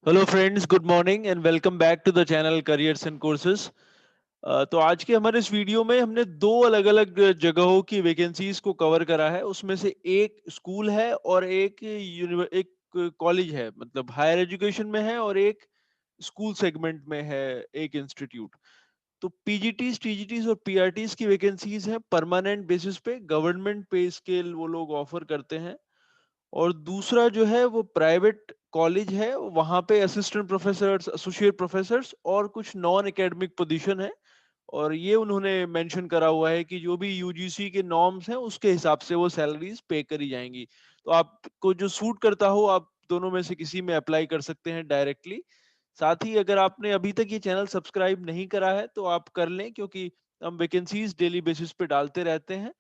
Hello friends, good morning and welcome back to the channel careers and courses. तो आज के हमारे इस वीडियो में हमने दो अलग-अलग जगहों की वैकेंसीज को कवर करा है। उसमें से एक स्कूल है और एक कॉलेज है, मतलब हायर एजुकेशन में है, और एक स्कूल सेगमेंट में है, एक इंस्टीट्यूट। तो पीजीटीज, टीजीटीज और पीआरटीज की वैकेंसीज हैं परमानेंट बेसिस पे, गवर्नमेंट पे स्केल वो लोग ऑफर करते हैं। और दूसरा जो है वो प्राइवेट कॉलेज है, वहाँ पे असिस्टेंट प्रोफेसर्स, एसोसिएट प्रोफेसर्स और कुछ नॉन एकेडमिक पोजीशन है। और ये उन्होंने मेंशन करा हुआ है कि जो भी यूजीसी के नॉर्म्स हैं उसके हिसाब से वो सैलरीज पे करी जाएंगी। तो आपको जो सूट करता हो आप दोनों में से किसी में अप्लाई कर सकते हैं डायरेक्टली। साथ ही अगर आपने अभी तक ये चैनल सब्सक्राइब नहीं करा है तो आप कर लें, क्योंकि हम वैकेंसीज डेली बेसिस पे डालते रहते हैं।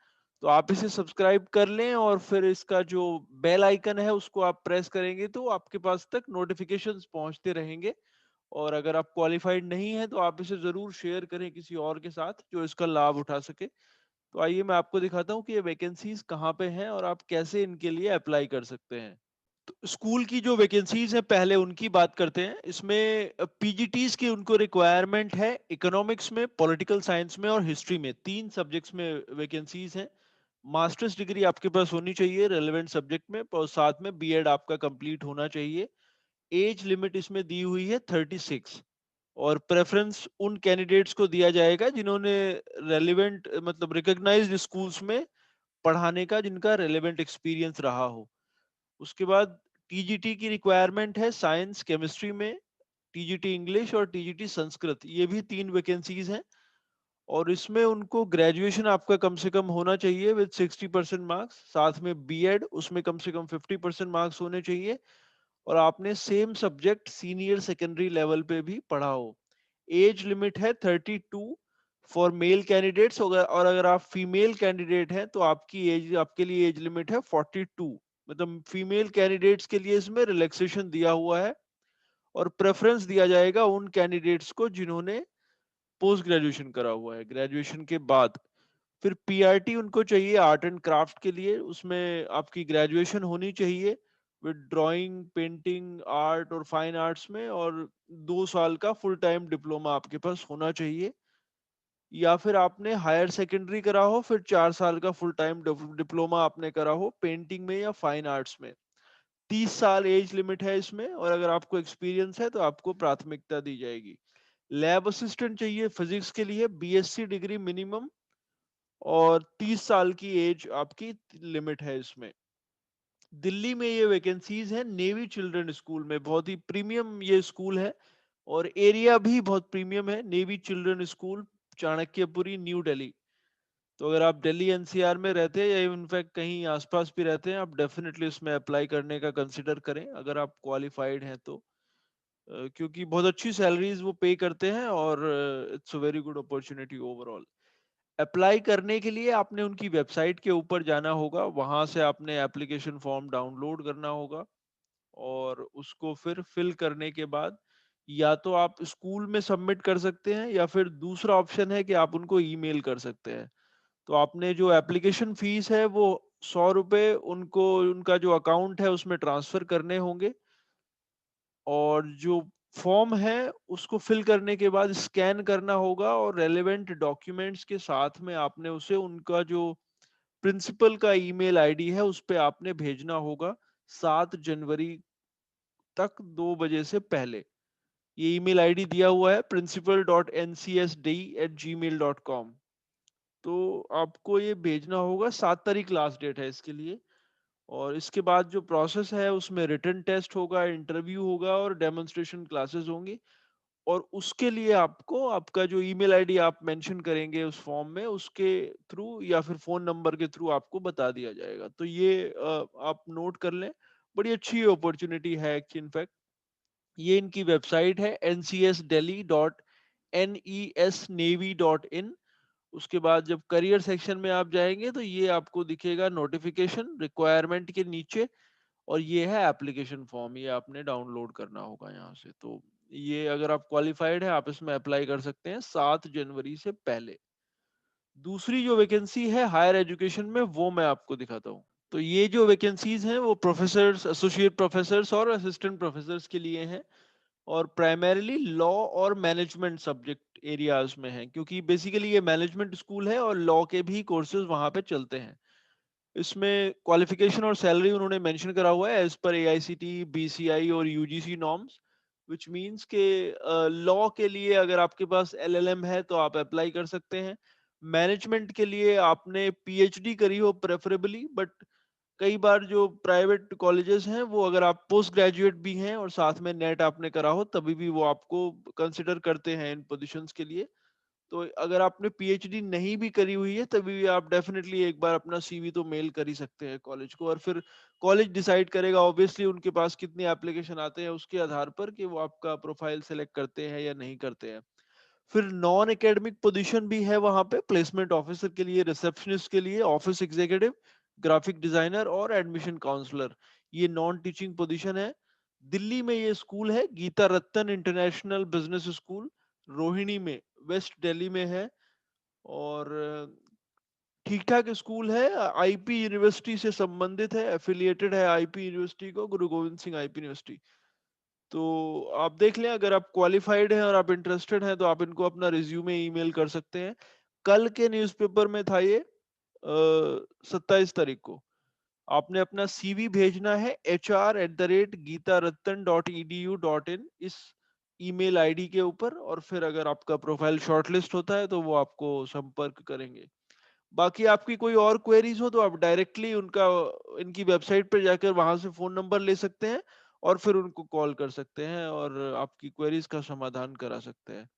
तो आप इसे सब्सक्राइब कर लें और फिर इसका जो बेल आइकन है उसको आप प्रेस करेंगे तो आपके पास तक नोटिफिकेशंस पहुंचते रहेंगे। और अगर आप क्वालिफाइड नहीं है तो आप इसे जरूर शेयर करें किसी और के साथ जो इसका लाभ उठा सके। तो आइए मैं आपको दिखाता हूँ कि ये वैकेंसीज कहाँ पे हैं और आप कैसे इनके लिए अप्लाई कर सकते हैं। तो स्कूल की जो वैकेंसीज हैं पहले उनकी बात करते हैं। इसमें पीजीटीज की उनको रिक्वायरमेंट है इकोनॉमिक्स में, पॉलिटिकल साइंस में और हिस्ट्री में, तीन सब्जेक्ट्स में वैकेंसीज हैं। मास्टर्स डिग्री आपके पास होनी चाहिए रेलेवेंट सब्जेक्ट में, और साथ में बीएड आपका कंप्लीट होना चाहिए। एज लिमिट इसमें दी हुई है 36। और प्रेफरेंस उन कैंडिडेट्स को दिया जाएगा जिन्होंने रेलेवेंट, मतलब रिकॉग्नाइज्ड स्कूल्स में पढ़ाने का जिनका रेलेवेंट एक्सपीरियंस रहा हो। उसके बाद टीजीटी की रिक्वायरमेंट है साइंस केमिस्ट्री में, टीजीटी इंग्लिश और टीजीटी संस्कृत, ये भी तीन वैकेंसीज हैं। और इसमें उनको ग्रेजुएशन आपका कम से कम होना चाहिए विद 60% मार्क्स, साथ में बीएड उसमें कम से कम 50% मार्क्स होने चाहिए। और आपने same subject senior secondary level पे भी पढ़ा हो। एज लिमिट है 32 फॉर मेल कैंडिडेट्स, और अगर आप फीमेल कैंडिडेट हैं तो आपकी एज, आपके लिए एज लिमिट है 42। मतलब फीमेल कैंडिडेट्स के लिए इसमें रिलैक्सेशन दिया हुआ है। और प्रेफरेंस दिया जाएगा उन कैंडिडेट्स को जिन्होंने पोस्ट ग्रेजुएशन करा हुआ है, ग्रेजुएशन के बाद। फिर पीआरटी उनको चाहिए आर्ट एंड क्राफ्ट के लिए, उसमें आपकी ग्रेजुएशन होनी चाहिए विद ड्राइंग, पेंटिंग, आर्ट और फाइन आर्ट्स में, और 2 साल का फुल टाइम डिप्लोमा आपके पास होना चाहिए। या फिर आपने हायर सेकेंडरी करा हो, फिर 4 साल का फुल टाइम डिप्लोमा आपने करा हो पेंटिंग में या फाइन आर्ट्स में। 30 साल एज लिमिट है इसमें, और अगर आपको एक्सपीरियंस है तो आपको प्राथमिकता दी जाएगी। लैब असिस्टेंट चाहिए फिजिक्स के लिए, बीएससी डिग्री मिनिमम, और 30 साल की एज आपकी लिमिट है इसमें। दिल्ली में ये वैकेंसीज है नेवी चिल्ड्रन स्कूल में, बहुत ही प्रीमियम ये स्कूल है और एरिया भी बहुत प्रीमियम है। Navy children school, Chanakyapuri, new Delhi. तो अगर आप दिल्ली एनसीआर में रहते हैं या इनफैक्ट कहीं आसपास भी रहते हैं, आप डेफिनेटली इसमें अप्लाई करने का कंसिडर करें अगर आप क्वालिफाइड हैं तो। क्योंकि बहुत अच्छी सैलरीज वो पे करते हैं और it's a very good opportunity overall. Apply करने के लिए आपने उनकी वेबसाइट के ऊपर जाना होगा, वहां से आपने एप्लीकेशन फॉर्म डाउनलोड करना होगा। और उसको फिर फिल करने के बाद या तो आप स्कूल में सबमिट कर सकते हैं, या फिर दूसरा ऑप्शन है कि आप उनको ईमेल कर सकते हैं। तो आपने जो एप्लीकेशन फीस है वो 100 रुपये उनको, उनका जो अकाउंट है उसमें ट्रांसफर करने होंगे। और जो फॉर्म है उसको फिल करने के बाद स्कैन करना होगा, और रेलेवेंट डॉक्यूमेंट्स के साथ में आपने उसे उनका जो प्रिंसिपल का ईमेल आईडी है उस पे आपने भेजना होगा 7 जनवरी तक, 2 बजे से पहले। ये ईमेल आईडी दिया हुआ है principal.ncsdi@gmail.com। तो आपको ये भेजना होगा, 7 तारीख लास्ट डेट है इसके लिए। और इसके बाद जो प्रोसेस है उसमें रिटन टेस्ट होगा, इंटरव्यू होगा और डेमोन्स्ट्रेशन क्लासेस होंगी। और उसके लिए आपको आपका जो ईमेल आईडी आप मेंशन करेंगे उस फॉर्म में, उसके थ्रू या फिर फोन नंबर के थ्रू आपको बता दिया जाएगा। तो ये आप नोट कर लें, बड़ी अच्छी अपॉर्चुनिटी है इनफैक्ट। ये इनकी वेबसाइट है ncsdelhi.nesnavy.in। उसके बाद जब करियर सेक्शन में आप जाएंगे तो ये आपको दिखेगा नोटिफिकेशन रिक्वायरमेंट के नीचे, और ये है एप्लीकेशन फॉर्म, ये आपने डाउनलोड करना होगा यहाँ से। तो ये अगर आप क्वालिफाइड है आप इसमें अप्लाई कर सकते हैं 7 जनवरी से पहले। दूसरी जो वैकेंसी है हायर एजुकेशन में वो मैं आपको दिखाता हूँ। तो ये जो वैकेंसीज हैं वो प्रोफेसर्स, एसोसिएट प्रोफेसर्स और असिस्टेंट प्रोफेसर्स के लिए हैं। और प्राइमरीली लॉ और मैनेजमेंट सब्जेक्ट एरियाज में है, क्योंकि बेसिकली ये मैनेजमेंट स्कूल है और लॉ के भी कोर्सेज वहाँ पे चलते हैं। इसमें क्वालिफिकेशन और सैलरी उन्होंने मेंशन करा हुआ है एज पर एआईसीटी, बीसीआई और यूजीसी नॉर्म्स, व्हिच मींस के लॉ के लिए अगर आपके पास एलएलएम है तो आप अप्लाई कर सकते हैं। मैनेजमेंट के लिए आपने पीएचडी करी हो प्रेफरेबली, बट कई बार जो प्राइवेट कॉलेजेस हैं वो अगर आप पोस्ट ग्रेजुएट भी हैं और साथ में नेट आपने करा हो तभी भी वो आपको कंसिडर करते हैं इन पोजीशंस के लिए। तो अगर आपने पीएचडी नहीं भी करी हुई है तभी भी आप डेफिनेटली एक बार अपना सीवी तो मेल कर ही सकते हैं कॉलेज को, और फिर कॉलेज डिसाइड करेगा ऑब्वियसली उनके पास कितने एप्लीकेशन आते हैं उसके आधार पर कि वो आपका प्रोफाइल सेलेक्ट करते हैं या नहीं करते हैं। फिर नॉन एकेडमिक पोजीशन भी है वहां पे, प्लेसमेंट ऑफिसर के लिए, रिसेप्शनिस्ट के लिए, ऑफिस एग्जीक्यूटिव, ग्राफिक डिजाइनर और एडमिशन काउंसलर। ये नॉन टीचिंग पोजीशन है। दिल्ली में ये स्कूल है गीता रत्न इंटरनेशनल बिजनेस स्कूल, रोहिणी में, वेस्ट दिल्ली में है। और ठीक ठाक स्कूल है, आईपी यूनिवर्सिटी से संबंधित है, एफिलिएटेड है आईपी यूनिवर्सिटी को, गुरु गोविंद सिंह आईपी यूनिवर्सिटी। तो आप देख लें, अगर आप क्वालिफाइड हैं और आप इंटरेस्टेड हैं तो आप इनको अपना रिज्यूमे ईमेल कर सकते हैं। कल के न्यूज़पेपर में था ये, 27 तारीख को। आपने अपना सीवी भेजना है hr@geetarattan.edu.in इस ईमेल आईडी के ऊपर, और फिर अगर आपका प्रोफाइल शॉर्टलिस्ट होता है तो वो आपको संपर्क करेंगे। बाकी आपकी कोई और क्वेरीज हो तो आप डायरेक्टली उनका, इनकी वेबसाइट पर जाकर वहां से फोन नंबर ले सकते हैं और फिर उनको कॉल कर सकते हैं और आपकी क्वेरीज का समाधान करा सकते हैं।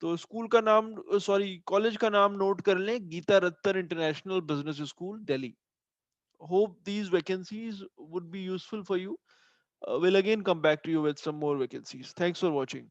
तो स्कूल का नाम, सॉरी कॉलेज का नाम नोट कर लें, Geeta Rattar international business school Delhi. Hope these vacancies would be useful for you. We'll again come back to you with some more vacancies. Thanks for watching.